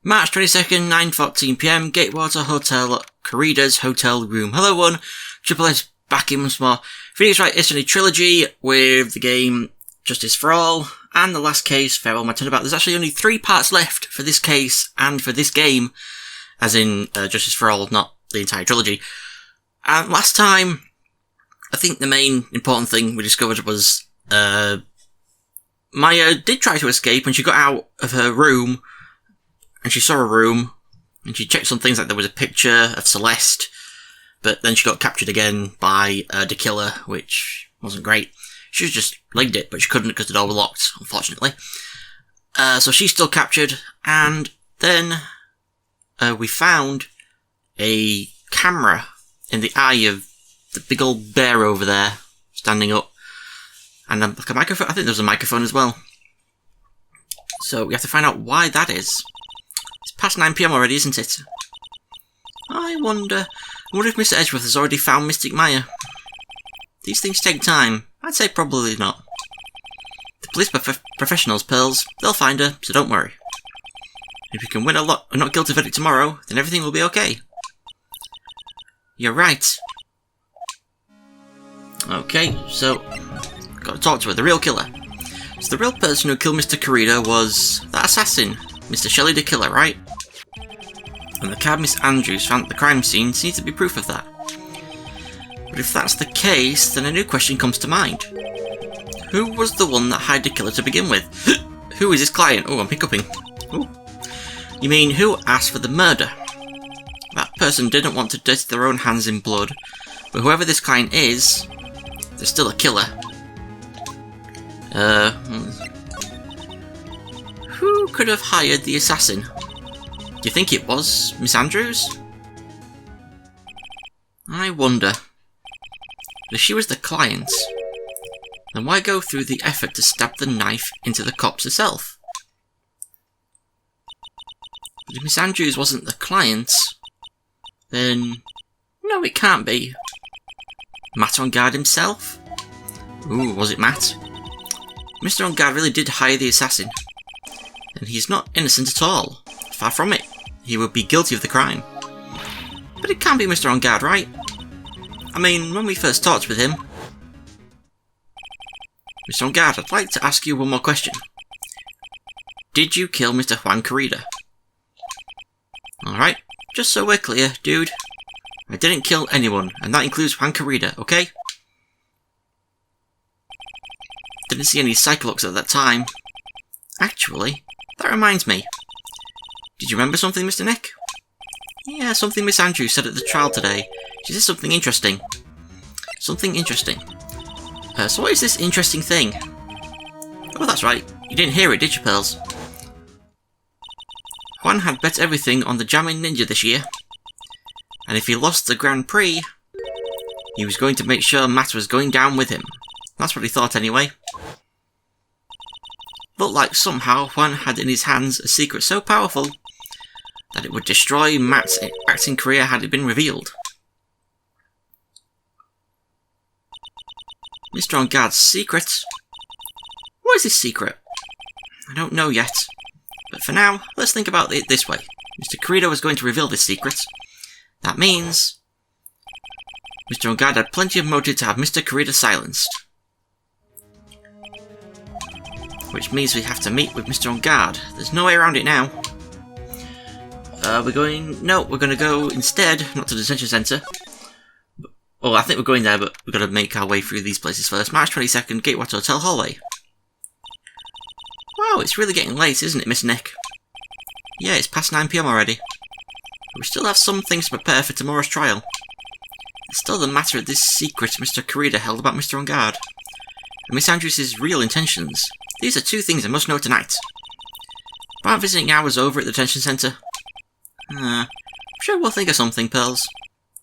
March 22nd, 9:14 PM, Gatewater Hotel, Corrida's Hotel Room. Hello one, Triple S back in once more. Phoenix Wright is a Trilogy with the game Justice for All, and the last case, Farewell My Turnabout. There's actually only 3 parts left for this case and for this game, as in Justice for All, not the entire trilogy. And last time, I think the main important thing we discovered was Maya did try to escape when she got out of her room, and she saw a room, and she checked some things like there was a picture of Celeste, but then she got captured again by the killer, which wasn't great. She just legged it, but she couldn't because the door was locked, unfortunately. So she's still captured, and then we found a camera in the eye of the big old bear over there, standing up, and like a microphone. I think there's a microphone as well. So we have to find out why that is. It's past 9 PM already, isn't it? I wonder if Mr. Edgeworth has already found Mystic Maya. These things take time. I'd say probably not. The police are professionals, Pearls. They'll find her, so don't worry. If we can win a not guilty verdict tomorrow, then everything will be okay. You're right. Okay, so got to talk to her, the real killer. So the real person who killed Mr. Corrida was that assassin, Mr. Shelley the Killer, right? And the cab Miss Andrews found at the crime scene seems to be proof of that. But if that's the case, then a new question comes to mind. Who was the one that hired the killer to begin with? Who is his client? Oh, I'm hiccuping. Ooh. You mean, who asked for the murder? That person didn't want to dirty their own hands in blood, but whoever this client is, they're still a killer. Who could have hired the assassin? Do you think it was Miss Andrews? I wonder. If she was the client, then why go through the effort to stab the knife into the corpse herself? But if Miss Andrews wasn't the client, then no, it can't be. Matt on guard himself? Ooh, was it Matt? Mr. On Guard really did hire the assassin, and he's not innocent at all. Far from it. He would be guilty of the crime. But it can't be Mr. On Guard, right? I mean, when we first talked with him... Mr. On Guard, I'd like to ask you one more question. Did you kill Mr. Juan Corrida? Alright, just so we're clear, dude. I didn't kill anyone, and that includes Juan Corrida, okay? Didn't see any psycholocks at that time. Actually, that reminds me. Did you remember something, Mr. Nick? Yeah, something Miss Andrews said at the trial today. She said something interesting. Something interesting. So what is this interesting thing? Oh, that's right. You didn't hear it, did you, Pearls? Juan had bet everything on the Jamming Ninja this year. And if he lost the Grand Prix, he was going to make sure Matt was going down with him. That's what he thought anyway. Looked like somehow Juan had in his hands a secret so powerful that it would destroy Matt's acting career had it been revealed. Mr. On Guard's secret? What is this secret? I don't know yet. But for now, let's think about it this way. Mr. Corrida was going to reveal this secret. That means Mr. On Guard had plenty of motive to have Mr. Corrida silenced. Which means we have to meet with Mr. On Guard. There's no way around it now. We're going to go instead, not to the detention centre. Well, I think we're going there, but we've got to make our way through these places first. March 22nd, Gatewater Hotel hallway. Wow, it's really getting late, isn't it, Miss Nick? Yeah, it's past 9 PM already. But we still have some things to prepare for tomorrow's trial. It's still the matter of this secret Mr. Corrida held about Mr. On Guard. And Miss Andrews' real intentions. These are 2 things I must know tonight. Aren't visiting hours over at the detention centre? I'm sure we'll think of something, Pearls.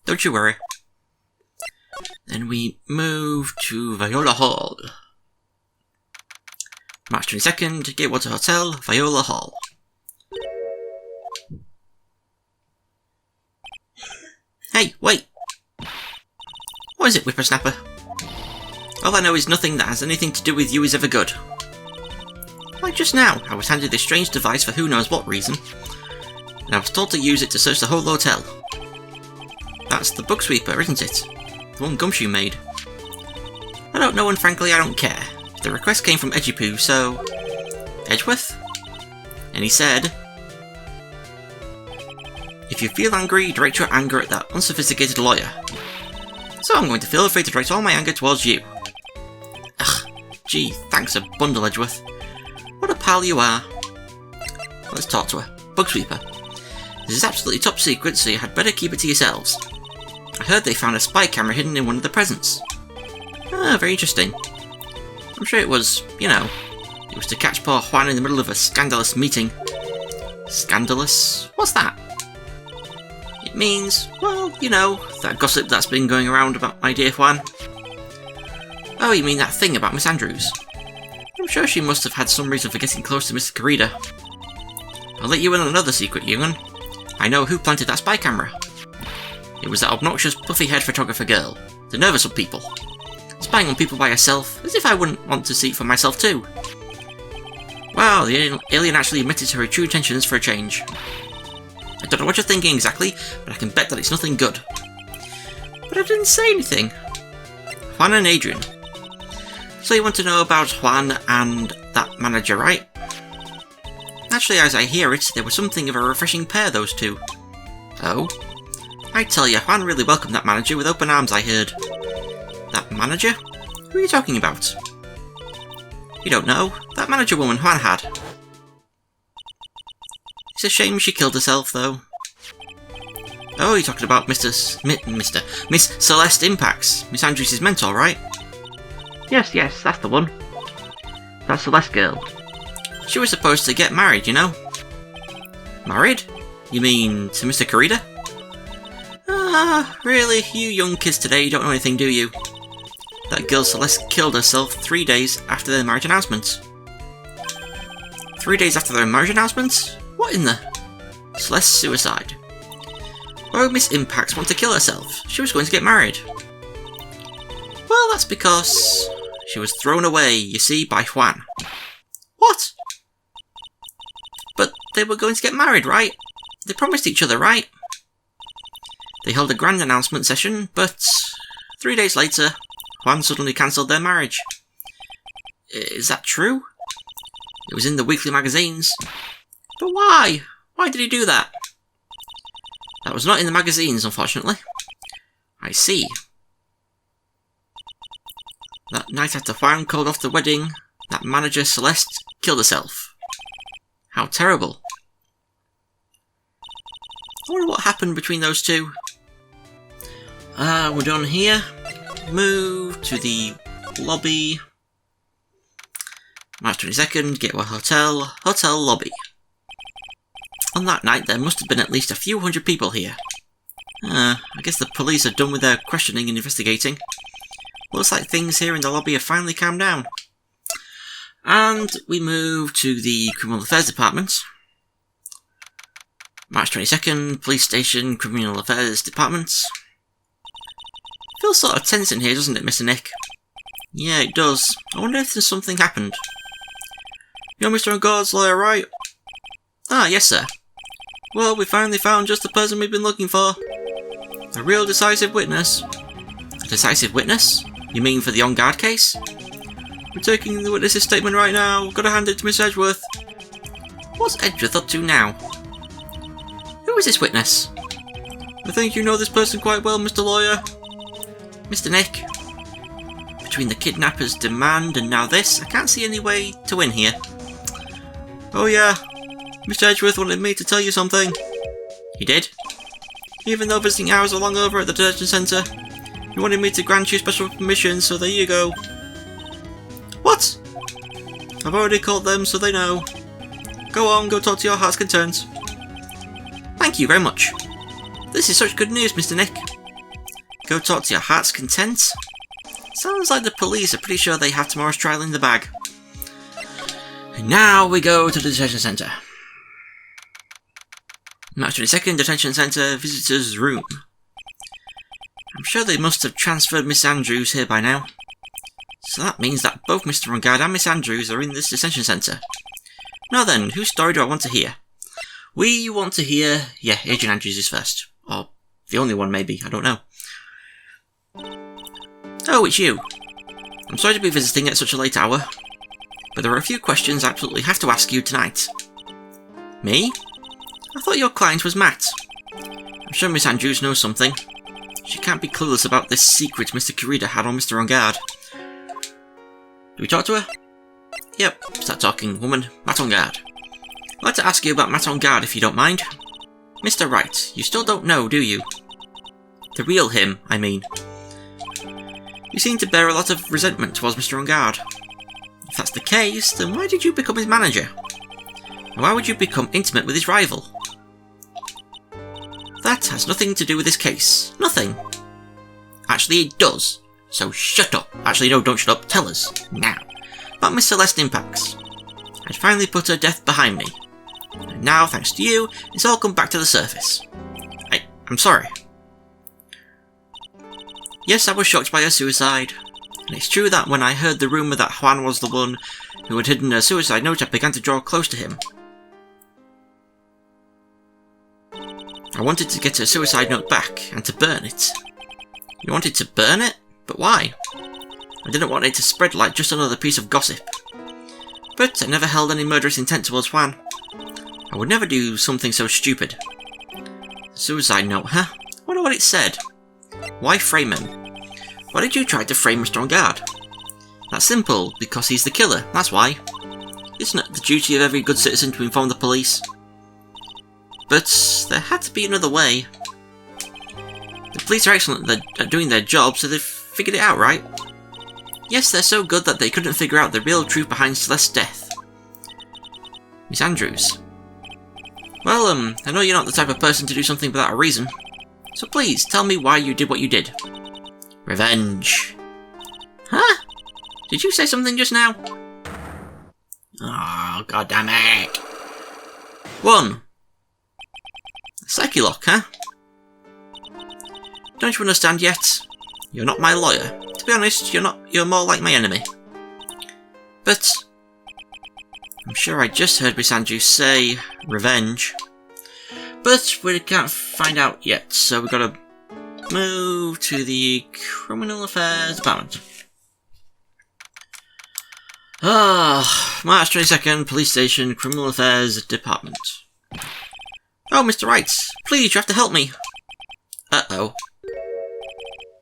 Don't you worry. Then we move to Viola Hall. March 22nd, Gatewater Hotel, Viola Hall. Hey, wait! What is it, whippersnapper? All I know is nothing that has anything to do with you is ever good. Like just now, I was handed this strange device for who knows what reason. and I was told to use it to search the whole hotel. That's the bug sweeper, isn't it? The one Gumshoe made. I don't know, and frankly I don't care. The request came from Edgypoo, so... Edgeworth? And he said... If you feel angry, direct your anger at that unsophisticated lawyer. So I'm going to feel free to direct all my anger towards you. Ugh, gee, thanks a bundle, Edgeworth. What a pal you are. Let's talk to her. Bug sweeper. This is absolutely top secret, so you had better keep it to yourselves. I heard they found a spy camera hidden in one of the presents. Ah, very interesting. I'm sure it was, you know, it was to catch poor Juan in the middle of a scandalous meeting. Scandalous? What's that? It means, well, you know, that gossip that's been going around about my dear Juan. Oh, you mean that thing about Miss Andrews? I'm sure she must have had some reason for getting close to Mr. Corrida. I'll let you in on another secret, Ewan. I know who planted that spy camera. It was that obnoxious, puffy-haired photographer girl, the nervous of people. Spying on people by herself, as if I wouldn't want to see it for myself too. Wow, the alien actually admitted to her true intentions for a change. I don't know what you're thinking exactly, but I can bet that it's nothing good. But I didn't say anything. Juan and Adrian. So you want to know about Juan and that manager, right? Actually, as I hear it, they were something of a refreshing pair, those two. Oh? I tell you, Juan really welcomed that manager with open arms, I heard. That manager? Who are you talking about? You don't know? That manager woman Juan had. It's a shame she killed herself, though. Oh, you're talking about Miss Celeste Impacts, Miss Andrews' mentor, right? Yes, that's the one. That Celeste girl. She was supposed to get married, you know. Married? You mean to Mr. Corrida? Ah, really? You young kids today don't know anything, do you? That girl Celeste killed herself 3 days after their marriage announcement. 3 days after their marriage announcement? What in the... Celeste's suicide. Why would Miss Impacts want to kill herself? She was going to get married. Well, that's because... she was thrown away, you see, by Juan. What? But they were going to get married, right? They promised each other, right? They held a grand announcement session, but 3 days later, Juan suddenly cancelled their marriage. Is that true? It was in the weekly magazines. But why? Why did he do that? That was not in the magazines, unfortunately. I see. That night after Juan called off the wedding, that manager Celeste killed herself. How terrible. I wonder what happened between those two. We're done here. Move to the lobby. March 22nd, Gateway Hotel, hotel lobby. On that night, there must have been at least a few hundred people here. I guess the police are done with their questioning and investigating. Looks like things here in the lobby have finally calmed down. And we move to the Criminal Affairs Department. March 22nd, Police Station, Criminal Affairs Department. Feels sort of tense in here, doesn't it, Mr. Nick? Yeah, it does. I wonder if there's something happened. You're Mr. Ungard's lawyer, right? Ah, yes, sir. Well, we finally found just the person we've been looking for. A real decisive witness. A decisive witness? You mean for the on-guard case? We're taking the witness's statement right now. Gotta hand it to Miss Edgeworth. What's Edgeworth up to now? Who is this witness? I think you know this person quite well, Mr. Lawyer. Mr. Nick. Between the kidnapper's demand and now this, I can't see any way to win here. Oh yeah, Mr. Edgeworth wanted me to tell you something. He did? Even though visiting hours are long over at the detention centre, he wanted me to grant you special permission, so there you go. What? I've already called them, so they know. Go on, go talk to your heart's content. Thank you very much. This is such good news, Mr. Nick. Go talk to your heart's content? Sounds like the police are pretty sure they have tomorrow's trial in the bag. And now we go to the detention centre. March 22nd, detention centre, visitors' room. I'm sure they must have transferred Miss Andrews here by now. So that means that both Mr. Ungard and Miss Andrews are in this detention centre. Now then, whose story do I want to hear? We want to hear... Yeah, Agent Andrews is first. Or the only one, maybe. I don't know. Oh, it's you. I'm sorry to be visiting at such a late hour, but there are a few questions I absolutely have to ask you tonight. Me? I thought your client was Matt. I'm sure Miss Andrews knows something. She can't be clueless about this secret Mr. Kurita had on Mr. On Guard. Do we talk to her? Yep, start talking, woman. Matt On Guard. I'd like to ask you about Matt On Guard if you don't mind. Mr. Wright, you still don't know, do you? The real him, I mean. You seem to bear a lot of resentment towards Mr. On Guard. If that's the case, then why did you become his manager? And why would you become intimate with his rival? That has nothing to do with this case. Nothing. Actually, it does. So shut up. Actually, no, don't shut up. Tell us, now, about Miss Celeste Impacts. I'd finally put her death behind me. And now, thanks to you, it's all come back to the surface. I'm sorry. Yes, I was shocked by her suicide. And it's true that when I heard the rumour that Juan was the one who had hidden her suicide note, I began to draw close to him. I wanted to get her suicide note back, and to burn it. You wanted to burn it? But why? I didn't want it to spread like just another piece of gossip. But I never held any murderous intent towards Juan. I would never do something so stupid. Suicide note, huh? I wonder what it said. Why frame him? Why did you try to frame Mr. On Guard? That's simple, because he's the killer, that's why. Isn't it the duty of every good citizen to inform the police? But there had to be another way. The police are excellent at doing their job, so they've figured it out, right? Yes, they're so good that they couldn't figure out the real truth behind Celeste's death. Miss Andrews. Well, I know you're not the type of person to do something without a reason. So please, tell me why you did what you did. Revenge. Huh? Did you say something just now? Oh, god damn it. 1. Psyche-lock, huh? Don't you understand yet? You're not my lawyer. To be honest, you're more like my enemy. But I'm sure I just heard Miss Andrews say revenge. But we can't find out yet, so we've got to move to the Criminal Affairs Department. March 22nd, Police Station, Criminal Affairs Department. Oh, Mr. Wright, please, you have to help me. Uh-oh.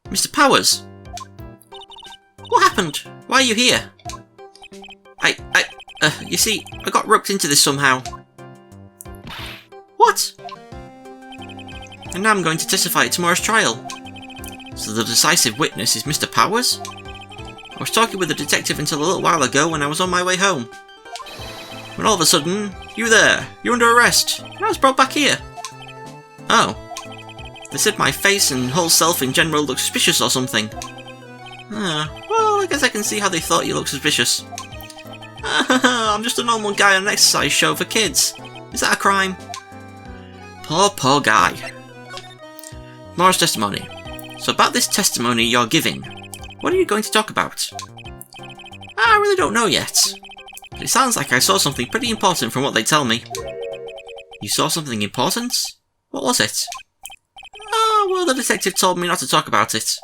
Mr. Powers! What happened? Why are you here? You see, I got roped into this somehow. What? And now I'm going to testify at tomorrow's trial. So the decisive witness is Mr. Powers? I was talking with a detective until a little while ago when I was on my way home. When all of a sudden, you there, you're under arrest, and I was brought back here. Oh. They said my face and whole self in general looked suspicious or something. Well, I guess I can see how they thought you looked suspicious. I'm just a normal guy on an exercise show for kids. Is that a crime? Poor guy. Tomorrow's testimony. So about this testimony you're giving, what are you going to talk about? I really don't know yet. But it sounds like I saw something pretty important from what they tell me. You saw something important? What was it? Oh, well, the detective told me not to talk about it.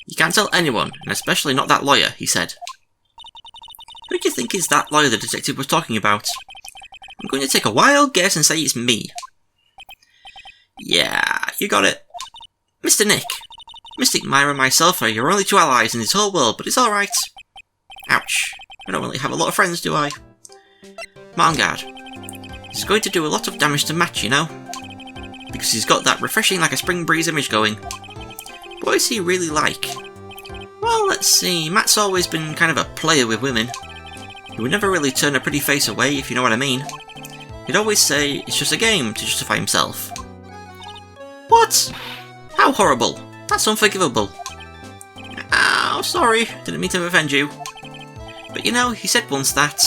You can't tell anyone, and especially not that lawyer, he said. Who do you think is that lawyer the detective was talking about? I'm going to take a wild guess and say it's me. Yeah, you got it. Mr. Nick. Mystic Myra and myself are your only 2 allies in this whole world, but it's alright. Ouch. I don't really have a lot of friends, do I? Matt On Guard. He's going to do a lot of damage to Matt, you know? Because he's got that refreshing like a spring breeze image going. What is he really like? Well, let's see. Matt's always been kind of a player with women. He would never really turn a pretty face away, if you know what I mean. He'd always say it's just a game to justify himself. What? How horrible. That's unforgivable. Oh, sorry. Didn't mean to offend you. But you know, he said once that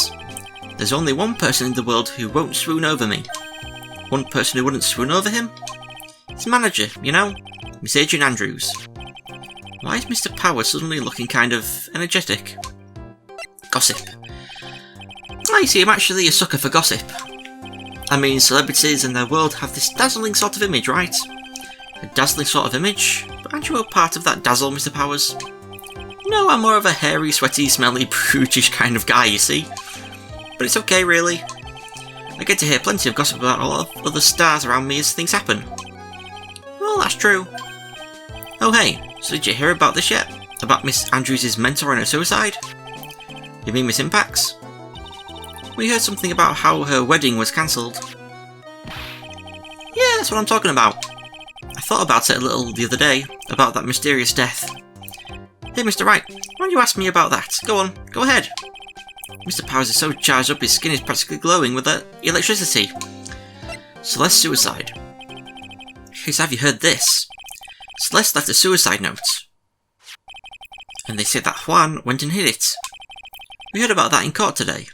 there's only one person in the world who won't swoon over me. One person who wouldn't swoon over him? His manager, you know? Miss Agent Andrews. Why is Mr. Power suddenly looking kind of energetic? Gossip. I see, I'm actually a sucker for gossip. I mean, celebrities and their world have this dazzling sort of image, right? A dazzling sort of image? But aren't you a part of that dazzle, Mr. Powers? No, I'm more of a hairy, sweaty, smelly, brutish kind of guy, you see. But it's okay, really. I get to hear plenty of gossip about a lot of other stars around me as things happen. Well, that's true. Oh hey, so did you hear about this yet? About Miss Andrews' mentor and her suicide? You mean Miss Impact's? We heard something about how her wedding was cancelled. Yeah, that's what I'm talking about. I thought about it a little the other day, about that mysterious death. Hey Mr. Wright, why don't you ask me about that? Go on, go ahead. Mr. Powers is so charged up his skin is practically glowing with electricity. Celeste's suicide. Hey, so have you heard this? Celeste left a suicide note. And they said that Juan went and hid it. We heard about that in court today.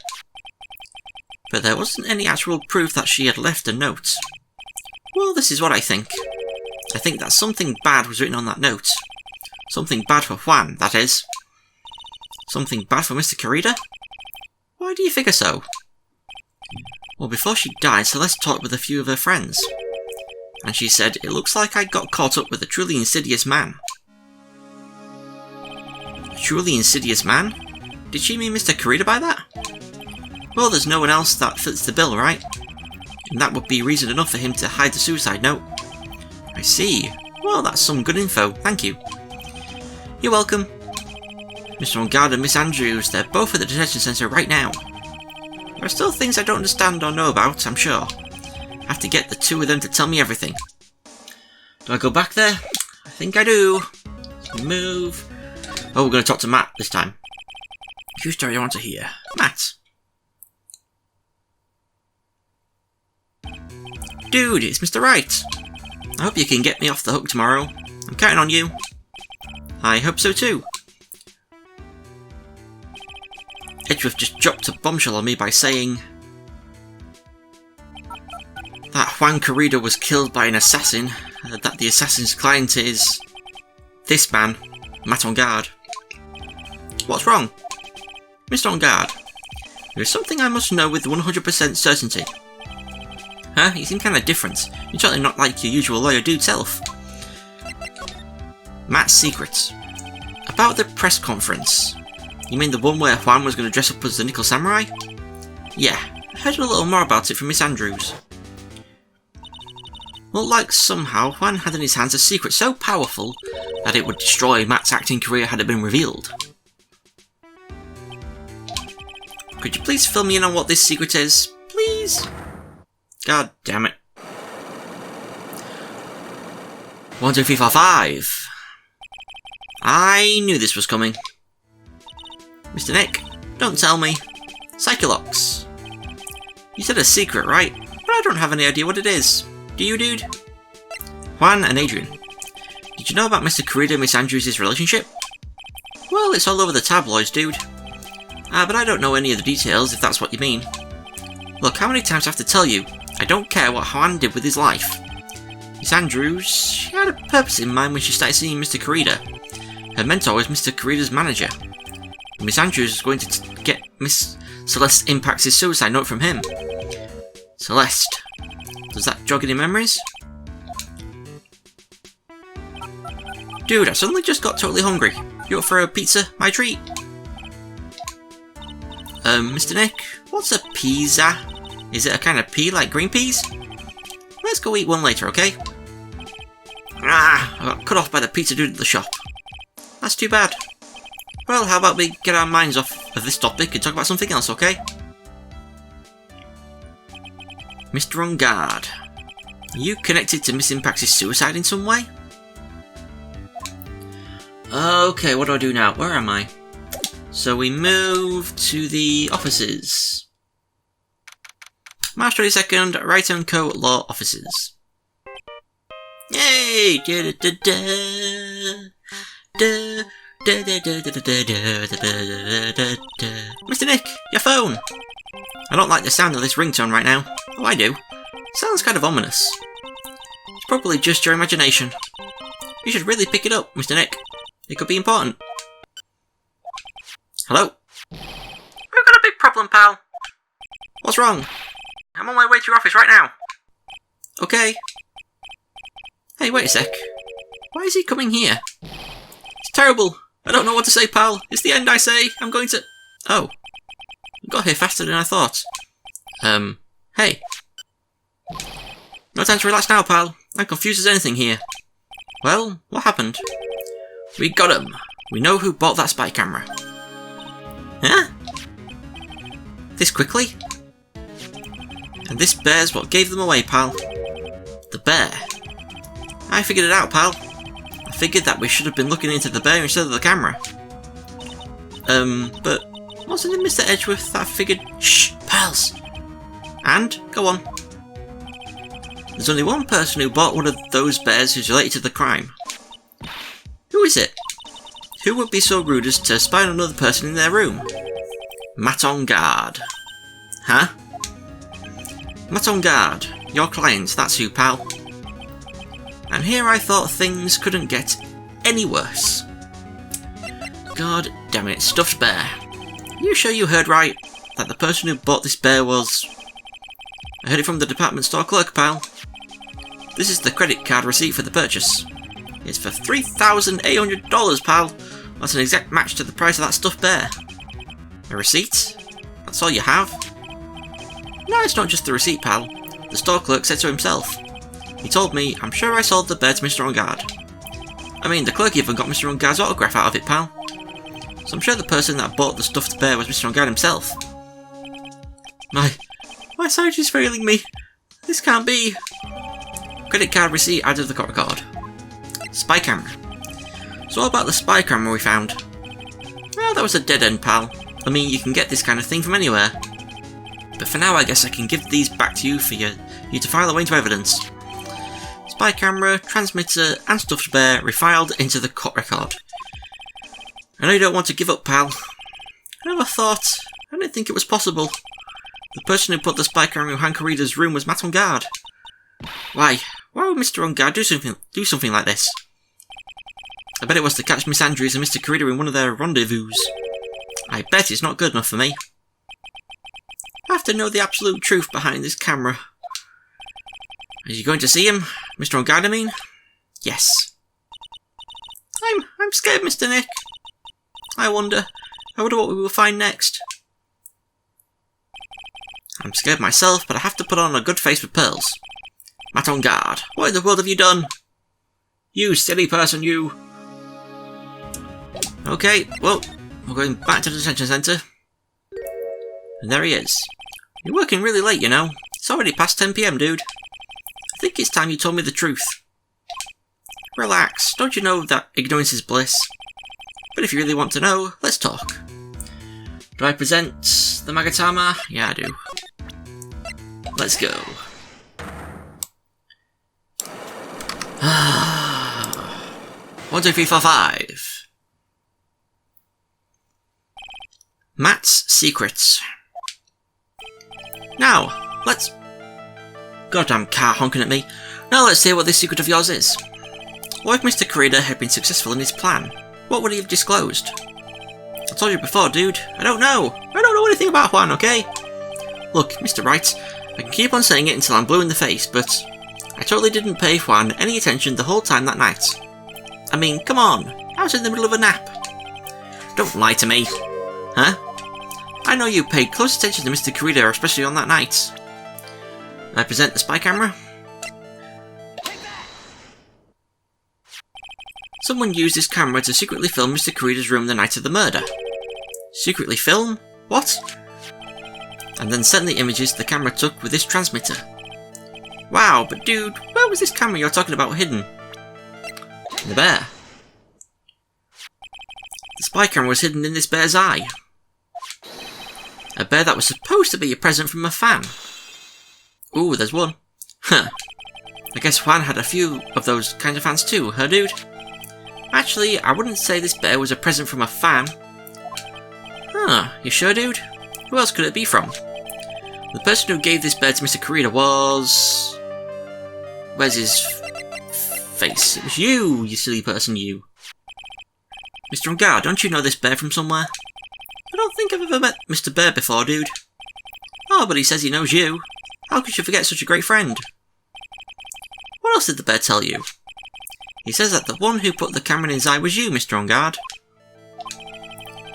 But there wasn't any actual proof that she had left a note. Well, this is what I think. I think that something bad was written on that note. Something bad for Juan, that is. Something bad for Mr. Corrida? Why do you figure so? Well, before she died, Celeste talked with a few of her friends. And she said, it looks like I got caught up with a truly insidious man. A truly insidious man? Did she mean Mr. Corrida by that? Well, there's no one else that fits the bill, right? And that would be reason enough for him to hide the suicide note. I see. Well, that's some good info, thank you. You're welcome. Mr. Ungard and Miss Andrews, they're both at the detention centre right now. There are still things I don't understand or know about, I'm sure. I have to get the two of them to tell me everything. Do I go back there? I think I do. Move. Oh, we're going to talk to Matt this time. Whose story I want to hear? Matt. Dude, it's Mr. Wright. I hope you can get me off the hook tomorrow. I'm counting on you. I hope so too. Edgeworth just dropped a bombshell on me by saying that Juan Corrida was killed by an assassin, that the assassin's client is this man, Matt on guard. What's wrong? Mr. On guard, there is something I must know with 100% certainty. Huh? You seem kind of different. You're totally not like your usual lawyer dude self. Matt's secrets. About the press conference. You mean the one where Juan was going to dress up as the Nickel Samurai? Yeah, I heard a little more about it from Miss Andrews. Looked like somehow Juan had in his hands a secret so powerful that it would destroy Matt's acting career had it been revealed. Could you please fill me in on what this secret is? Please? God damn it. 1, 2, 3, 4, 5. I knew this was coming. Mr. Nick, don't tell me. Psycholox. You said a secret, right? But I don't have any idea what it is. Do you, dude? Juan and Adrian. Did you know about Mr. Corrida and Miss Andrews' relationship? Well, it's all over the tabloids, dude. But I don't know any of the details, if that's what you mean. Look, how many times do I have to tell you? I don't care what Juan did with his life. Miss Andrews, she had a purpose in mind when she started seeing Mr. Corrida. Her mentor was Mr. Corrida's manager. And Miss Andrews was going to get Miss Celeste Impact's suicide note from him. Celeste. Does that jog any memories? Dude, I suddenly just got totally hungry. You up for a pizza? My treat. Mr. Nick, what's a pizza? Is it a kind of pea like green peas? Let's go eat one later, okay? I got cut off by the pizza dude at the shop. That's too bad. Well, how about we get our minds off of this topic and talk about something else, okay? Mr. On Guard. Are you connected to Miss Impact's suicide in some way? Okay, what do I do now? Where am I? So we move to the offices. March 22nd, Wright & Co. Law Offices. Yay! Mr. Nick, your phone! I don't like the sound of this ringtone right now. Oh, I do. Sounds kind of ominous. It's probably just your imagination. You should really pick it up, Mr. Nick. It could be important. Hello? We've got a big problem, pal. What's wrong? I'm on my way to your office right now. Okay. Hey, wait a sec. Why is he coming here? It's terrible. I don't know what to say, pal. It's the end, I say. I'm going to... Oh. You got here faster than I thought. Hey. No time to relax now, pal. I'm confused as anything here. Well, what happened? We got him. We know who bought that spy camera. Huh? This quickly? And this bear's what gave them away, pal. The bear. I figured it out, pal. I figured that we should have been looking into the bear instead of the camera. But wasn't it Mr. Edgeworth that figured... Shh, pals! And? Go on. There's only one person who bought one of those bears who's related to the crime. Who is it? Who would be so rude as to spy on another person in their room? Matt on guard. Huh? Matt on guard. Your client, that's who, pal. And here I thought things couldn't get any worse. God damn it, stuffed bear. You sure you heard right? That the person who bought this bear was... I heard it from the department store clerk, pal. This is the credit card receipt for the purchase. It's for $3,800, pal. That's an exact match to the price of that stuffed bear. A receipt? That's all you have? No, it's not just the receipt, pal. The store clerk said so himself. He told me, I'm sure I sold the bear to Mr. On-Guard. I mean, the clerk even got Mr. On-Guard's autograph out of it, pal. So I'm sure the person that bought the stuffed bear was Mr. On-Guard himself. My sight is failing me. This can't be. Credit card receipt out of the court record. Spy camera. So what about the spy camera we found? Well, that was a dead end, pal. I mean, you can get this kind of thing from anywhere. But for now, I guess I can give these back to you for you to file away into evidence. Spy camera, transmitter, and stuffed bear refiled into the court record. I know you don't want to give up, pal. I never thought. I didn't think it was possible. The person who put the spy camera in Hank Reader's room was Matt On-Guard. Why would Mr. On-Guard do something like this? I bet it was to catch Miss Andrews and Mr. Carida in one of their rendezvous. I bet it's not good enough for me. I have to know the absolute truth behind this camera. Are you going to see him? Mr. On-Guard, I mean? Yes. I'm scared, Mr. Nick. I wonder what we will find next. I'm scared myself, but I have to put on a good face with pearls. Matt On-Guard, what in the world have you done? You silly person, you. Okay, well, we're going back to the detention centre. And there he is. You're working really late, you know. It's already past 10 PM, dude. I think it's time you told me the truth. Relax, don't you know that ignorance is bliss? But if you really want to know, let's talk. Do I present the Magatama? Yeah, I do. Let's go. 1, 2, 3, 4, 5. Matt's secrets. Now, let's... Goddamn car honking at me. Now let's hear what this secret of yours is. What if Mr. Carida had been successful in his plan? What would he have disclosed? I told you before, dude. I don't know. I don't know anything about Juan, okay? Look, Mr. Wright, I can keep on saying it until I'm blue in the face, but I totally didn't pay Juan any attention the whole time that night. I mean, come on. I was in the middle of a nap. Don't lie to me. Huh? I know you paid close attention to Mr. Carida, especially on that night. I present the spy camera. Someone used this camera to secretly film Mr. Carida's room the night of the murder. Secretly film? What? And then sent the images the camera took with this transmitter. Wow, but dude, where was this camera you're talking about hidden? In the bear. The spy camera was hidden in this bear's eye. A bear that was supposed to be a present from a fan. Ooh, there's one. Huh. I guess Juan had a few of those kinds of fans too, huh, dude? Actually, I wouldn't say this bear was a present from a fan. Huh, you sure, dude? Who else could it be from? The person who gave this bear to Mr. Carida was... Where's his face? It was you silly person, you. Mr. On-Guard, don't you know this bear from somewhere? I don't think I've ever met Mr. Bear before, dude. Oh, but he says he knows you. How could you forget such a great friend? What else did the bear tell you? He says that the one who put the camera in his eye was you, Mr. On Guard.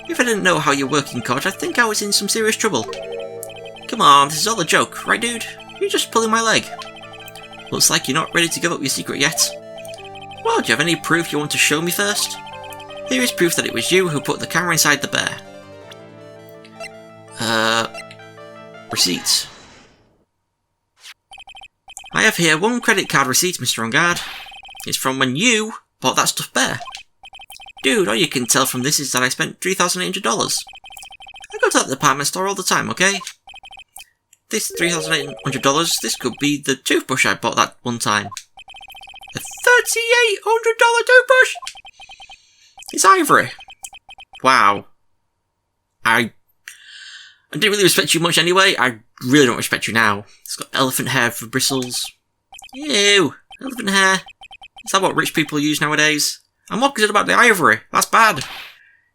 If I didn't know how you work in court, I'd think I was in some serious trouble. Come on, this is all a joke, right dude? You're just pulling my leg. Looks like you're not ready to give up your secret yet. Well, do you have any proof you want to show me first? Here is proof that it was you who put the camera inside the bear. Receipts. I have here one credit card receipt, Mr. On Guard. It's from when you bought that stuffed bear. Dude, all you can tell from this is that I spent $3,800. I go to that department store all the time, okay? This $3,800, this could be the toothbrush I bought that one time. A $3,800 toothbrush? It's ivory. Wow. I didn't really respect you much anyway. I really don't respect you now. It's got elephant hair for bristles. Ew, elephant hair. Is that what rich people use nowadays? I'm more concerned about the ivory. That's bad.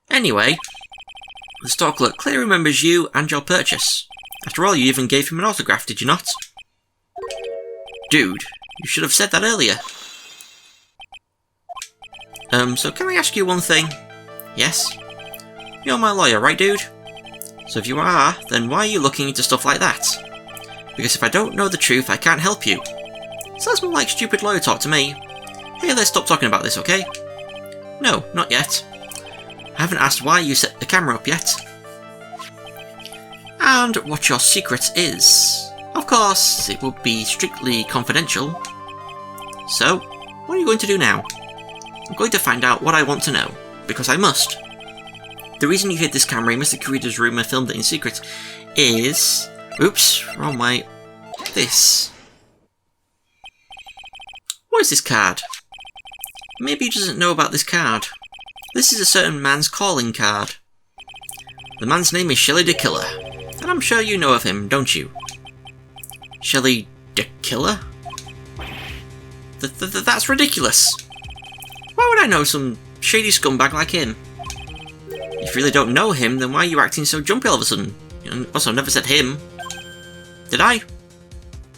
Anyway, the store clerk clearly remembers you and your purchase. After all, you even gave him an autograph, did you not? Dude, you should have said that earlier. So can I ask you one thing? Yes? You're my lawyer, right, dude? So if you are, then why are you looking into stuff like that? Because if I don't know the truth, I can't help you. Sounds more like stupid lawyer talk to me. Hey, let's stop talking about this, okay? No, not yet. I haven't asked why you set the camera up yet. And what your secret is. Of course, it will be strictly confidential. So, what are you going to do now? I'm going to find out what I want to know, because I must. The reason you hid this camera in Mr. Kurida's room and filmed it in secret is... Oops, wrong way. This. What is this card? Maybe he doesn't know about this card. This is a certain man's calling card. The man's name is Shelly the Killer, and I'm sure you know of him, don't you? Shelly the Killer? That's ridiculous. Why would I know some shady scumbag like him? If you really don't know him, then why are you acting so jumpy all of a sudden? Also, I never said him. Did I?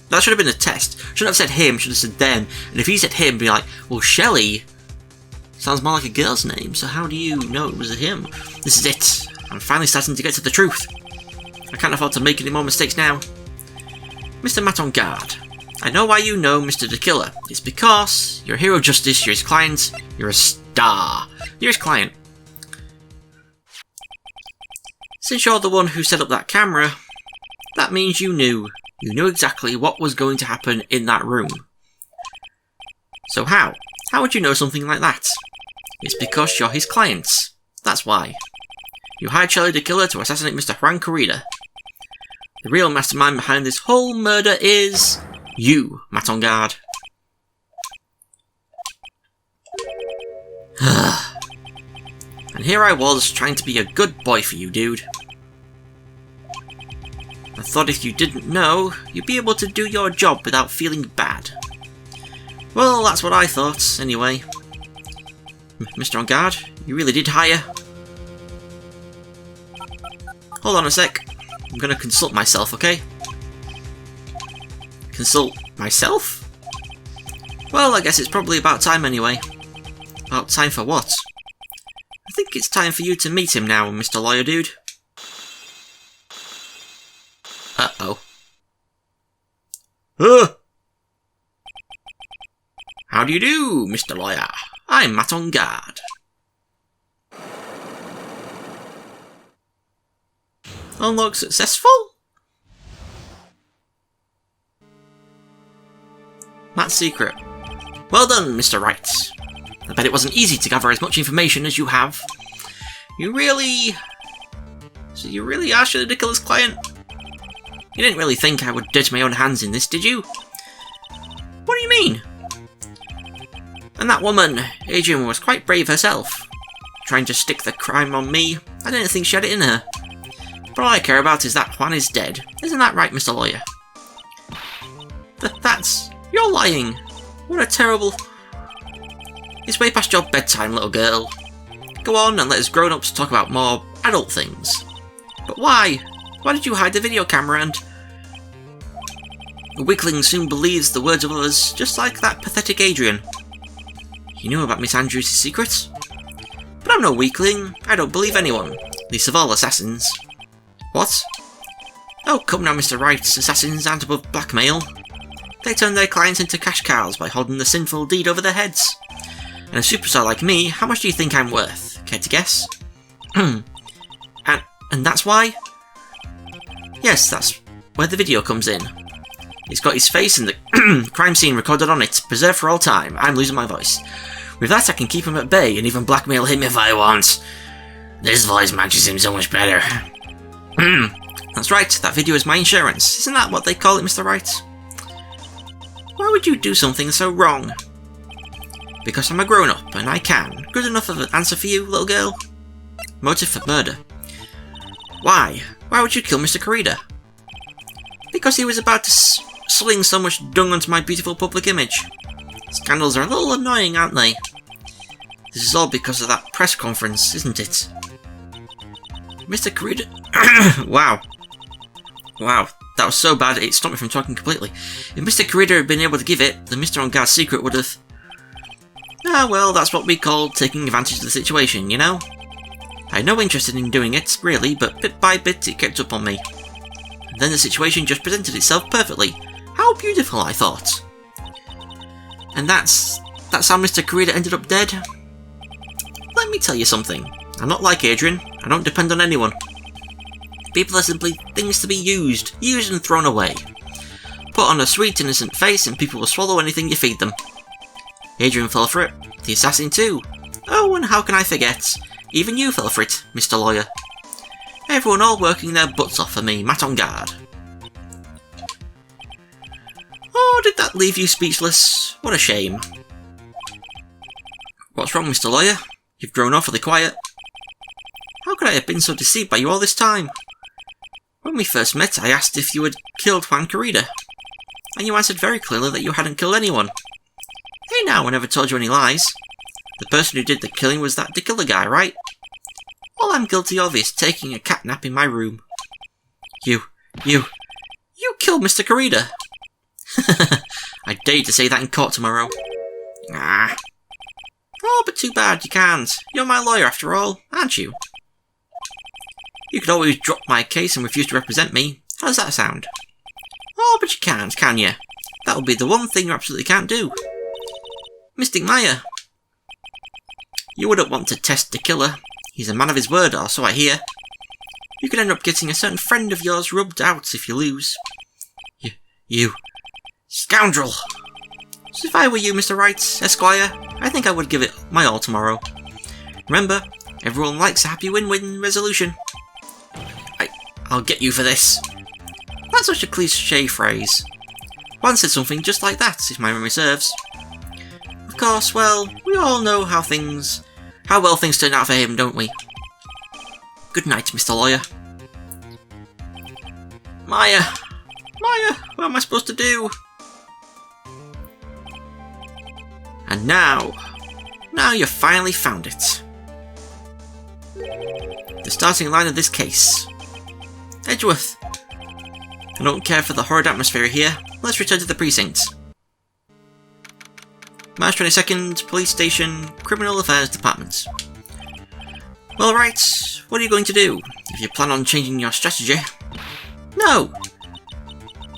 That should have been a test. Shouldn't have said him, should have said them. And if he said him, be like, well, Shelly sounds more like a girl's name, so how do you know it was a him? This is it. I'm finally starting to get to the truth. I can't afford to make any more mistakes now. Mr. Matt On Guard, I know why you know Mr. the Killer. It's because you're a hero of justice, you're his client, you're a star. You're his client. Since you're the one who set up that camera, that means you knew. You knew exactly what was going to happen in that room. So how? How would you know something like that? It's because you're his clients. That's why. You hired Shelly the Killer to assassinate Mr. Juan Kurita. The real mastermind behind this whole murder is... you, Matt On Guard. And here I was, trying to be a good boy for you, dude. I thought if you didn't know, you'd be able to do your job without feeling bad. Well, that's what I thought, anyway. Mr. On Guard, you really did hire... Hold on a sec. I'm gonna consult myself, okay? Consult myself? Well, I guess it's probably about time anyway. About time for what? I think it's time for you to meet him now, Mr. Lawyer Dude. Uh-oh. How do you do, Mr. Lawyer? I'm Matt On Guard. Unlock successful? Matt's secret. Well done, Mr. Wright. I bet it wasn't easy to gather as much information as you have. You really... So you really are Shelly the Killer's client? You didn't really think I would dirty my own hands in this, did you? What do you mean? And that woman, Adrian, was quite brave herself. Trying to stick the crime on me, I didn't think she had it in her. But all I care about is that Juan is dead. Isn't that right, Mr. Lawyer? That's... You're lying. What a terrible... It's way past your bedtime, little girl. Go on and let us grown-ups talk about more adult things. But why? Why did you hide the video camera and... A weakling soon believes the words of others, just like that pathetic Adrian. You knew about Miss Andrews' secret? But I'm no weakling. I don't believe anyone, least of all assassins. What? Oh, come now, Mr. Wright. Assassins aren't above blackmail. They turn their clients into cash cows by holding the sinful deed over their heads. And a superstar like me, how much do you think I'm worth? Care to guess? And that's why? Yes, that's where the video comes in. It's got his face and the crime scene recorded on it, preserved for all time. I'm losing my voice. With that, I can keep him at bay and even blackmail him if I want. This voice matches him so much better. That's right, that video is my insurance. Isn't that what they call it, Mr. Wright? Why would you do something so wrong? Because I'm a grown-up, and I can. Good enough of an answer for you, little girl? Motive for murder. Why? Why would you kill Mr. Corrida? Because he was about to sling so much dung onto my beautiful public image. Scandals are a little annoying, aren't they? This is all because of that press conference, isn't it? Mr. Corrida... Wow. Wow, that was so bad it stopped me from talking completely. If Mr. Corrida had been able to give it, then Mr. On Guard's secret would have... Ah, well, that's what we call taking advantage of the situation, you know? I had no interest in doing it, really, but bit by bit it kept up on me. And then the situation just presented itself perfectly. How beautiful, I thought. And that's how Mr. Corrida ended up dead? Let me tell you something. I'm not like Adrian. I don't depend on anyone. People are simply things to be used and thrown away. Put on a sweet, innocent face and people will swallow anything you feed them. Adrian fell for it. The assassin too. Oh, and how can I forget? Even you fell for it, Mr. Lawyer. Everyone all working their butts off for me, Matt on Guard. Oh, did that leave you speechless? What a shame. What's wrong, Mr. Lawyer? You've grown awfully quiet. How could I have been so deceived by you all this time? When we first met, I asked if you had killed Juan Corrida, and you answered very clearly that you hadn't killed anyone. Hey now, I never told you any lies. The person who did the killing was that killer guy, right? All I'm guilty of is taking a catnap in my room. You killed Mr. Corrida! I dare you to say that in court tomorrow. Ah. Oh, but too bad, you can't. You're my lawyer after all, aren't you? You could always drop my case and refuse to represent me. How does that sound? Oh, but you can't, can you? That would be the one thing you absolutely can't do. Mystic Maya. You wouldn't want to test the killer. He's a man of his word, or so I hear. You could end up getting a certain friend of yours rubbed out if you lose. You... scoundrel! So if I were you, Mr. Wright, Esquire, I think I would give it my all tomorrow. Remember, everyone likes a happy win-win resolution. I'll get you for this. That's such a cliché phrase. Juan said something just like that, if my memory serves. Of course, well, we all know how well things turned out for him, don't we? Good night, Mr. Lawyer. Maya, what am I supposed to do? And now you've finally found it. The starting line of this case. Edgeworth. I don't care for the horrid atmosphere here. Let's return to the precinct. March 22nd, Police Station, Criminal Affairs Department. Well, Wright, what are you going to do? If you plan on changing your strategy? No!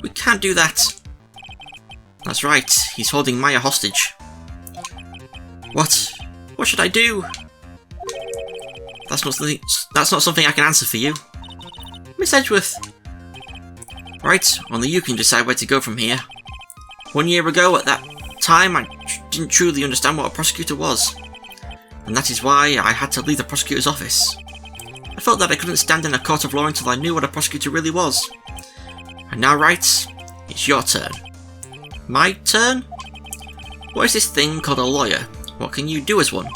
We can't do that. That's right, he's holding Maya hostage. What? What should I do? That's not something I can answer for you. Miss Edgeworth. Right, only you can decide where to go from here. 1 year ago, at that time, I didn't truly understand what a prosecutor was. And that is why I had to leave the prosecutor's office. I felt that I couldn't stand in a court of law until I knew what a prosecutor really was. And now, Wright, it's your turn. My turn? What is this thing called a lawyer? What can you do as one?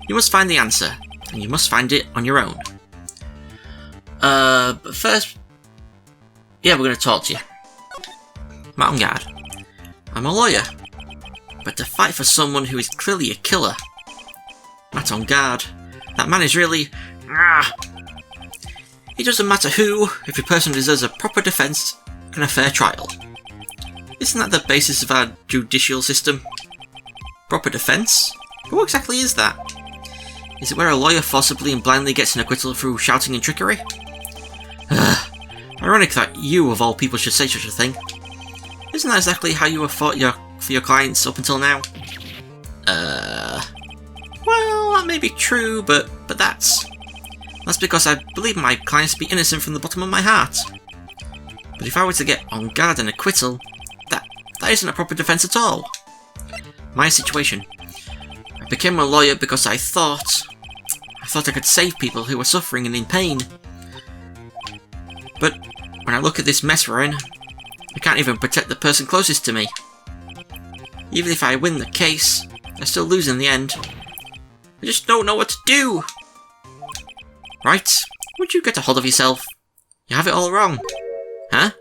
You must find the answer, and you must find it on your own. But first... yeah, we're going to talk to you. Matt on Guard. I'm a lawyer, but to fight for someone who is clearly a killer. Matt on Guard. That man is really... It doesn't matter who, if a person deserves a proper defence and a fair trial. Isn't that the basis of our judicial system? Proper defence? What exactly is that? Is it where a lawyer forcibly and blindly gets an acquittal through shouting and trickery? Ironic that you, of all people, should say such a thing. Isn't that exactly how you have fought for your clients up until now? Well, that may be true, but that's because I believe my clients to be innocent from the bottom of my heart. But if I were to get on guard and acquittal, that isn't a proper defence at all. My situation. I became a lawyer because I thought I could save people who were suffering and in pain. But when I look at this mess we're in, I can't even protect the person closest to me. Even if I win the case, I still lose in the end. I just don't know what to do. Right, would you get a hold of yourself? You have it all wrong. Huh?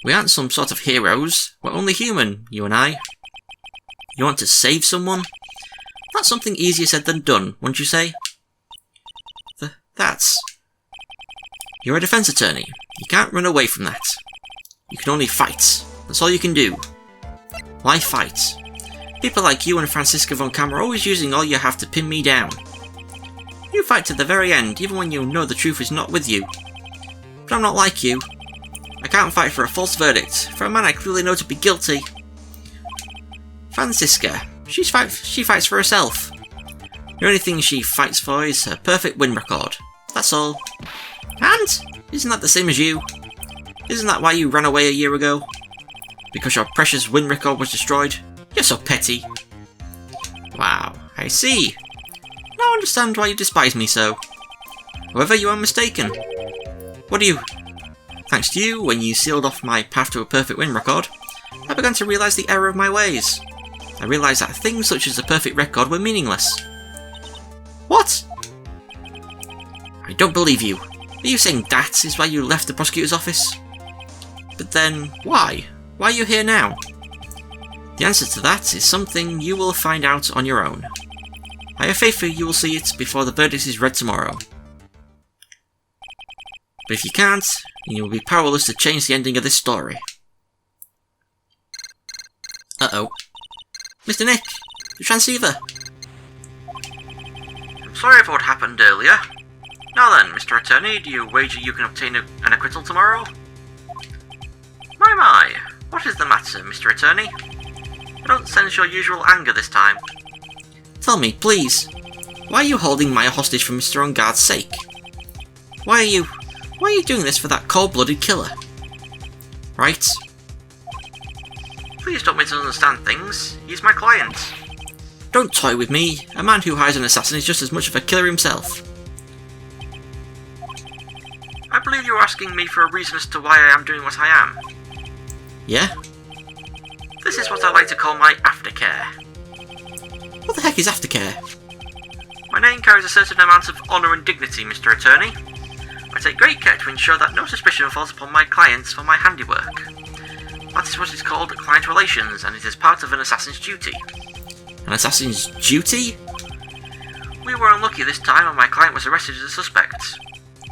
We aren't some sort of heroes. We're only human, you and I. You want to save someone? That's something easier said than done, wouldn't you say? You're a defence attorney. You can't run away from that. You can only fight. That's all you can do. Why fight? People like you and Francisca von Kam are always using all you have to pin me down. You fight to the very end, even when you know the truth is not with you. But I'm not like you. I can't fight for a false verdict, for a man I clearly know to be guilty. Francisca, she fights for herself. The only thing she fights for is her perfect win record. That's all. And? Isn't that the same as you? Isn't that why you ran away a year ago? Because your precious win record was destroyed? You're so petty. Wow, I see. Now I understand why you despise me so. However, you are mistaken. Thanks to you, when you sealed off my path to a perfect win record, I began to realise the error of my ways. I realised that things such as a perfect record were meaningless. What? I don't believe you. Are you saying that is why you left the prosecutor's office? But then, why? Why are you here now? The answer to that is something you will find out on your own. I have faith you will see it before the verdict is read tomorrow. But if you can't, then you will be powerless to change the ending of this story. Uh-oh. Mr. Nick, the transceiver. I'm sorry for what happened earlier. Now then, Mr. Attorney, do you wager you can obtain an acquittal tomorrow? My, what is the matter, Mr. Attorney? I don't sense your usual anger this time. Tell me, please, why are you holding Maya hostage for Mr. Unguard's sake? Why are you doing this for that cold-blooded killer? Right? Please don't misunderstand things. He's my client. Don't toy with me. A man who hires an assassin is just as much of a killer himself. I believe you're asking me for a reason as to why I am doing what I am. Yeah? This is what I like to call my aftercare. What the heck is aftercare? My name carries a certain amount of honour and dignity, Mr. Attorney. I take great care to ensure that no suspicion falls upon my clients for my handiwork. That is what is called client relations, and it is part of an assassin's duty. An assassin's duty? We were unlucky this time, and my client was arrested as a suspect.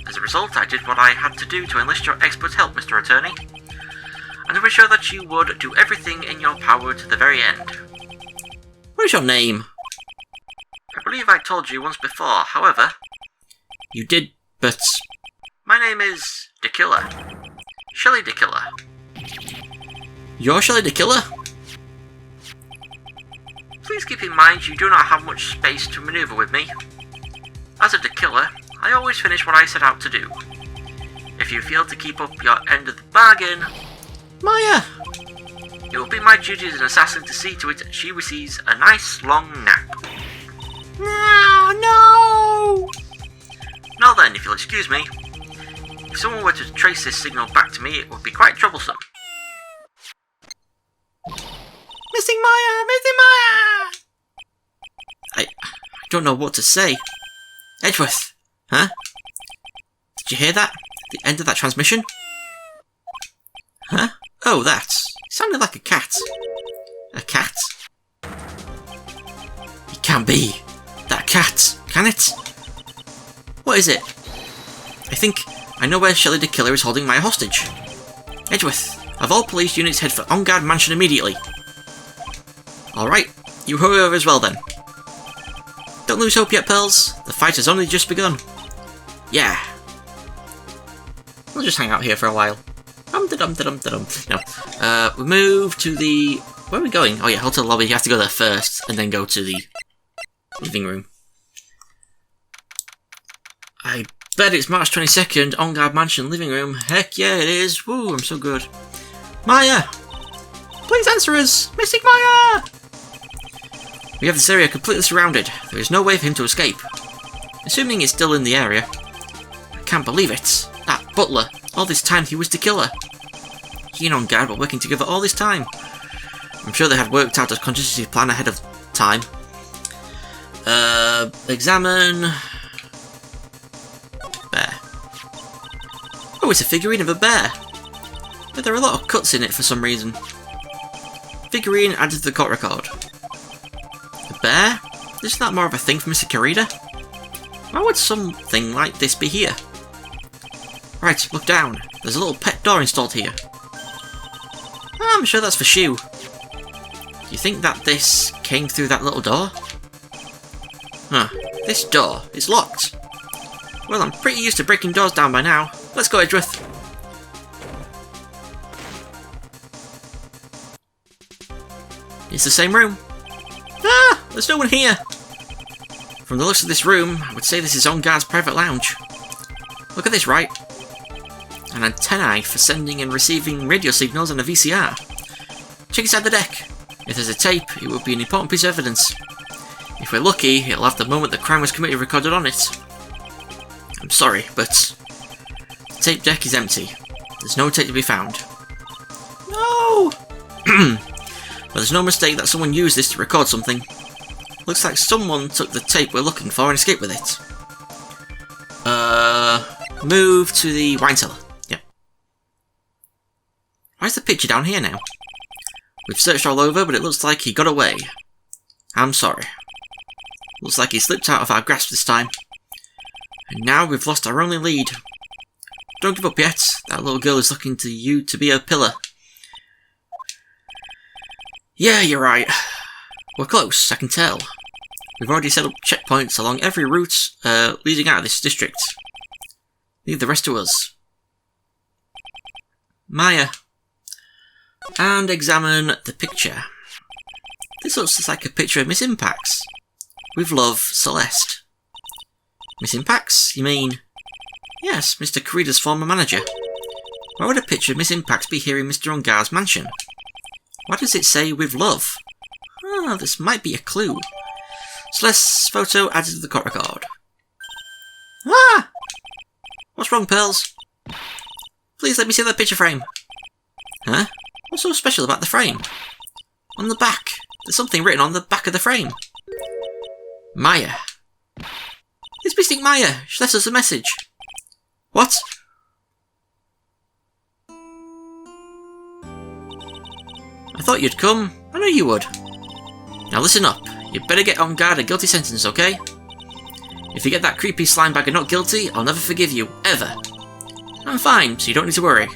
As a result, I did what I had to do to enlist your expert help, Mr. Attorney, and to ensure that you would do everything in your power to the very end. What is your name? I believe I told you once before, however... You did, but... My name is... De Killer. Shelley De Killer. You're Shelley De Killer? Please keep in mind you do not have much space to manoeuvre with me. As a De Killer, I always finish what I set out to do. If you fail to keep up your end of the bargain... Maya! It will be my duty as an assassin to see to it that she receives a nice long nap. No! Now then, if you'll excuse me, if someone were to trace this signal back to me, it would be quite troublesome. Missing Maya! Missing Maya! I don't know what to say. Edgeworth, huh? Did you hear that? The end of that transmission? Huh? Oh, that. It sounded like a cat. A cat? It can't be. That cat, can it? What is it? I think I know where Shelley De Killer is holding Maya hostage. Edgeworth, Have all police units head for On Guard Mansion immediately. Alright, you hurry over as well then. Don't lose hope yet, Pearls. The fight has only just begun. Yeah. We'll just hang out here for a while. No. We move to the... Where are we going? Oh yeah, hotel lobby. You have to go there first, and then go to the living room. I bet it's March 22nd, On Guard Mansion living room. Heck yeah, it is. Woo, I'm so good. Maya! Please answer us! Missing Maya! We have this area completely surrounded. There is no way for him to escape. Assuming he's still in the area. I can't believe it. That butler. All this time he was to kill her. He and On Guard were working together all this time. I'm sure they had worked out a contingency plan ahead of time. Examine... Bear. Oh, it's a figurine of a bear. But there are a lot of cuts in it for some reason. Figurine added to the court record. A bear? Isn't that more of a thing for Mr. Kirida? Why would something like this be here? Right, look down. There's a little pet door installed here. I'm sure that's for Shu. Do you think that this came through that little door? Huh. This door is locked. Well, I'm pretty used to breaking doors down by now. Let's go, Edgeworth. It's the same room. Ah! There's no one here! From the looks of this room, I would say this is On Guard's private lounge. Look at this, Wright. An antennae for sending and receiving radio signals and a VCR. Check inside the deck. If there's a tape, it would be an important piece of evidence. If we're lucky, it'll have the moment the crime was committed recorded on it. I'm sorry, but the tape deck is empty. There's no tape to be found. No! But there's no mistake that someone used this to record something. Looks like someone took the tape we're looking for and escaped with it. Move to the wine cellar. Yep. Why is the picture down here now? We've searched all over, but it looks like he got away. I'm sorry. Looks like he slipped out of our grasp this time. And now we've lost our only lead. Don't give up yet. That little girl is looking to you to be her pillar. Yeah, you're right. We're close, I can tell. We've already set up checkpoints along every route leading out of this district. Leave the rest to us. Maya. And examine the picture. This looks like a picture of Miss Impax. With love, Celeste. Miss Impax, you mean? Yes, Mr. Karida's former manager. Why would a picture of Miss Impax be here in Mr. On Guard's mansion? Why does it say with love? Ah, this might be a clue. Celeste's photo added to the court record. Ah! What's wrong, Pearls? Please let me see that picture frame. Huh? What's so special about the frame? On the back. There's something written on the back of the frame. Maya. It's Mystic Maya. She left us a message. What? I thought you'd come. I knew you would. Now listen up. You'd better get On Guard a guilty sentence, okay? If you get that creepy slime bagger not guilty, I'll never forgive you. Ever. I'm fine, so you don't need to worry.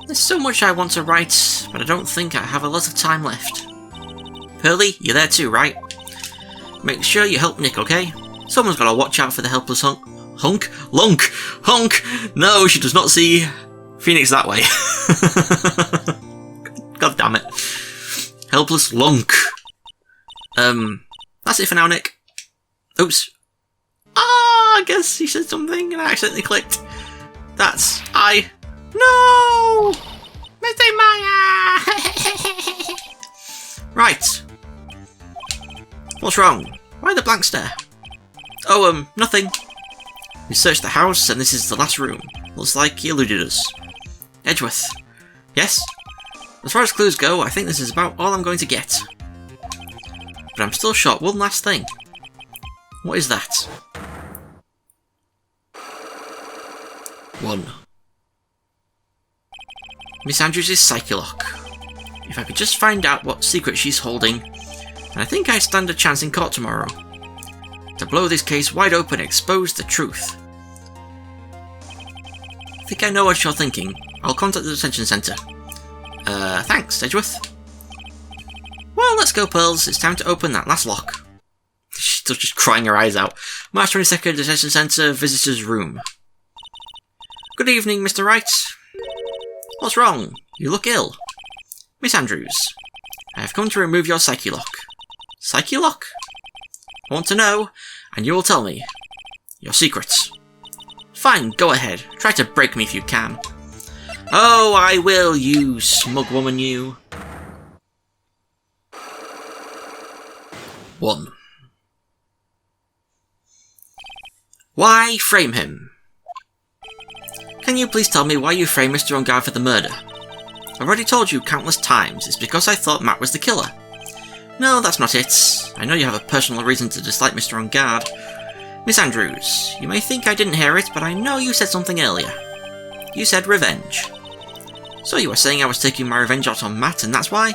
There's so much I want to write, but I don't think I have a lot of time left. Pearly, you're there too, right? Make sure you help Nick, okay? Someone's got to watch out for the helpless hunk. No, she does not see Phoenix that way. God damn it. Helpless lunk. That's it for now, Nick. Oops. I guess he said something and I accidentally clicked. No! Mr. Maya! Right. What's wrong? Why the blank stare? Oh, nothing. We searched the house and this is the last room. Looks like he eluded us. Edgeworth. Yes? As far as clues go, I think this is about all I'm going to get. But I'm still short one last thing. What is that? 1. Miss Andrews' Psyche-Lock. If I could just find out what secret she's holding, and I think I stand a chance in court tomorrow. To blow this case wide open and expose the truth. I think I know what you're thinking. I'll contact the detention centre. Thanks, Edgeworth. Well, let's go, Pearls. It's time to open that last lock. She's still just crying her eyes out. March 22nd, detention centre, visitors' room. Good evening, Mr. Wright. What's wrong? You look ill. Miss Andrews, I have come to remove your psyche lock. Psyche lock? I want to know, and you will tell me. Your secrets. Fine, go ahead. Try to break me if you can. Oh, I will, you smug woman, you. 1. Why frame him? Can you please tell me why you framed Mr. On Guard for the murder? I've already told you countless times, it's because I thought Matt was the killer. No, that's not it. I know you have a personal reason to dislike Mr. On Guard. Miss Andrews, you may think I didn't hear it, but I know you said something earlier. You said revenge. So you were saying I was taking my revenge out on Matt, and that's why?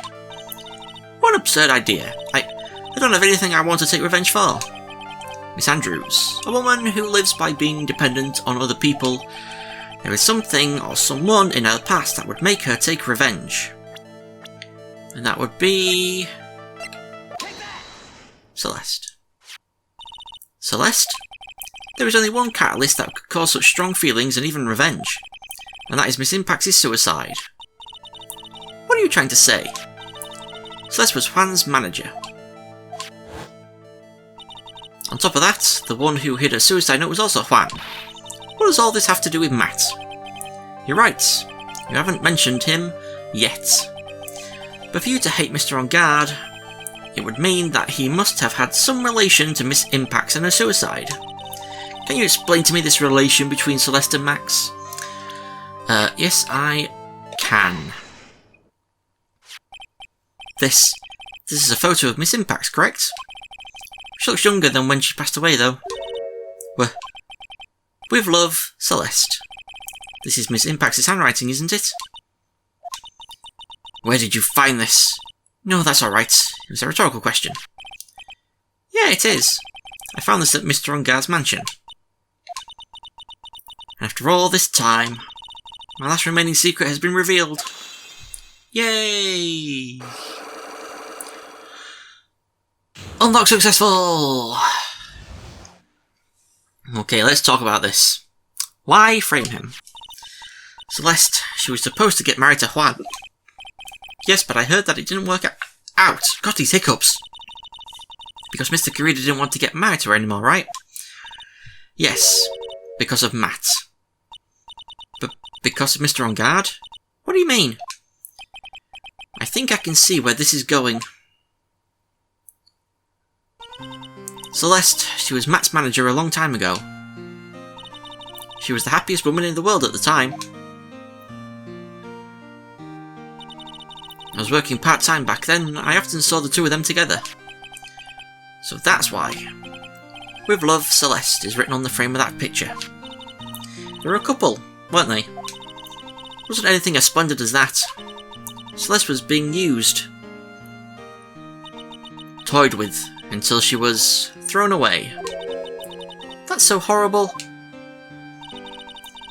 What an absurd idea. I don't have anything I want to take revenge for. Miss Andrews, a woman who lives by being dependent on other people, there is something or someone in her past that would make her take revenge. And that would be... Celeste. Celeste? There is only one catalyst that could cause such strong feelings and even revenge. And that is Miss Impax's suicide. What are you trying to say? Celeste was Juan's manager. On top of that, the one who hid her suicide note was also Juan. What does all this have to do with Matt? You're right, you haven't mentioned him yet. But for you to hate Mr. On Guard, it would mean that he must have had some relation to Miss Impax and her suicide. Can you explain to me this relation between Celeste and Max? Yes, I can. This is a photo of Miss Impax, correct? She looks younger than when she passed away, though. With love, Celeste. This is Miss Impax's handwriting, isn't it? Where did you find this? No, that's alright. It was a rhetorical question. Yeah, it is. I found this at Mr. On Guard's mansion. And after all this time, my last remaining secret has been revealed. Yay! Unlock successful! Okay, let's talk about this. Why frame him? Celeste, she was supposed to get married to Juan. Yes, but I heard that it didn't work out. Got these hiccups. Because Mr. Corrida didn't want to get married to her anymore, right? Yes, because of Matt. But because of Mr. On Guard? What do you mean? I think I can see where this is going. Celeste, she was Matt's manager a long time ago. She was the happiest woman in the world at the time. I was working part-time back then, and I often saw the two of them together. So that's why. With love, Celeste is written on the frame of that picture. They were a couple, weren't they? Wasn't anything as splendid as that. Celeste was being used. Toyed with, until she was thrown away. That's so horrible.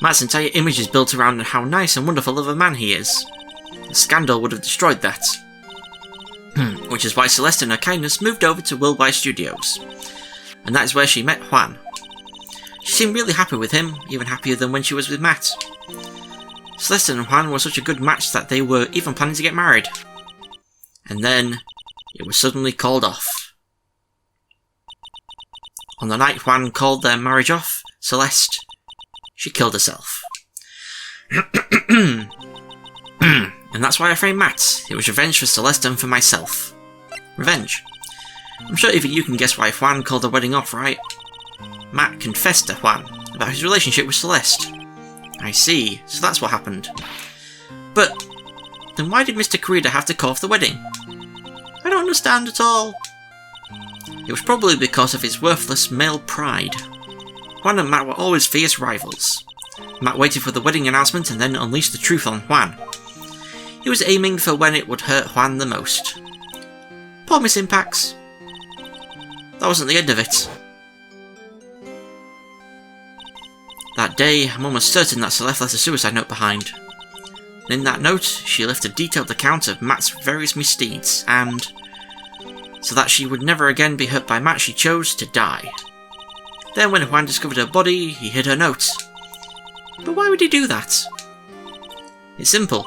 Matt's entire image is built around how nice and wonderful of a man he is. A scandal would have destroyed that. Which is why Celeste in her kindness moved over to Worldwide Studios. And that is where she met Juan. She seemed really happy with him, even happier than when she was with Matt. Celeste and Juan were such a good match that they were even planning to get married. And then, it was suddenly called off. On the night Juan called their marriage off, Celeste, she killed herself. And that's why I framed Matt. It was revenge for Celeste and for myself. Revenge. I'm sure even you can guess why Juan called the wedding off, right? Matt confessed to Juan about his relationship with Celeste. I see, so that's what happened. But, then why did Mr. Corrida have to call off the wedding? I don't understand at all. It was probably because of his worthless male pride. Juan and Matt were always fierce rivals. Matt waited for the wedding announcement and then unleashed the truth on Juan. He was aiming for when it would hurt Juan the most. Poor Miss Impax. That wasn't the end of it. That day, I'm almost certain that Celeste left a suicide note behind. In that note, she left a detailed account of Matt's various misdeeds, and so that she would never again be hurt by Matt, she chose to die. Then when Juan discovered her body, he hid her note. But why would he do that? It's simple.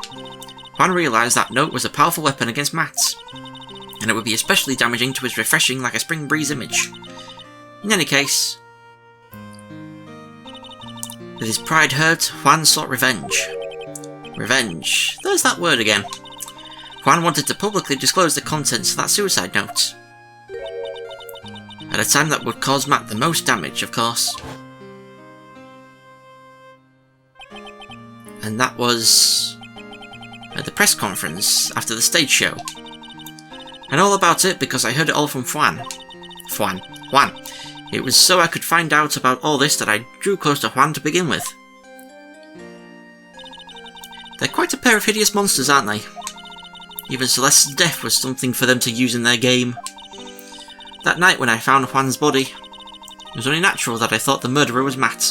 Juan realised that note was a powerful weapon against Matt, and it would be especially damaging to his refreshing like a spring breeze image. In any case, with his pride hurt, Juan sought revenge. Revenge. There's that word again. Juan wanted to publicly disclose the contents of that suicide note. At a time that would cause Matt the most damage, of course. And that was at the press conference after the stage show. And all about it because I heard it all from Juan. It was so I could find out about all this that I drew close to Juan to begin with. They're quite a pair of hideous monsters, aren't they? Even Celeste's death was something for them to use in their game. That night when I found Juan's body, it was only natural that I thought the murderer was Matt.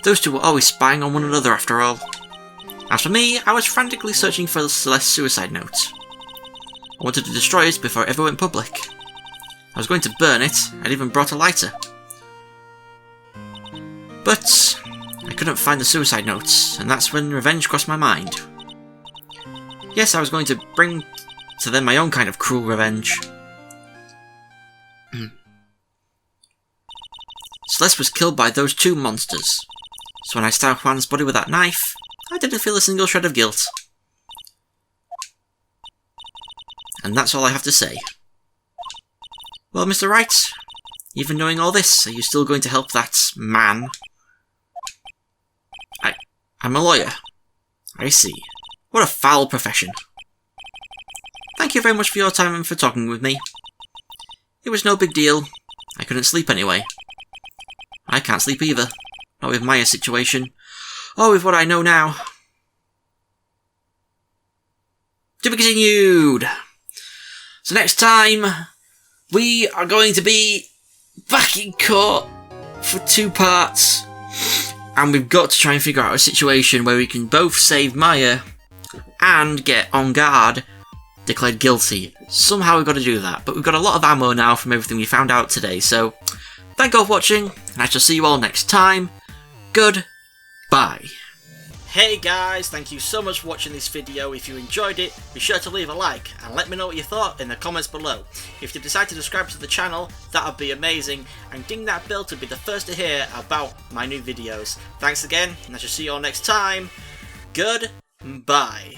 Those two were always spying on one another after all. As for me, I was frantically searching for Celeste's suicide note. I wanted to destroy it before it ever went public. I was going to burn it, I'd even brought a lighter. But I couldn't find the suicide notes, and that's when revenge crossed my mind. Yes, I was going to bring to them my own kind of cruel revenge. Celeste was killed by those two monsters, so when I stabbed Juan's body with that knife, I didn't feel a single shred of guilt. And that's all I have to say. Well, Mr. Wright, even knowing all this, are you still going to help that man? I'm a lawyer. I see. What a foul profession. Thank you very much for your time and for talking with me. It was no big deal. I couldn't sleep anyway. I can't sleep either. Not with Maya's situation. Or with what I know now. To be continued! So next time, we are going to be back in court for 2 parts. And we've got to try and figure out a situation where we can both save Maya and get On Guard declared guilty. Somehow we've got to do that, but we've got a lot of ammo now from everything we found out today, so thank you all for watching, and I shall see you all next time. Goodbye. Hey guys, thank you so much for watching this video. If you enjoyed it, be sure to leave a like and let me know what you thought in the comments below. If you decide to subscribe to the channel, that would be amazing, and ding that bell to be the first to hear about my new videos. Thanks again, and I shall see you all next time. Goodbye.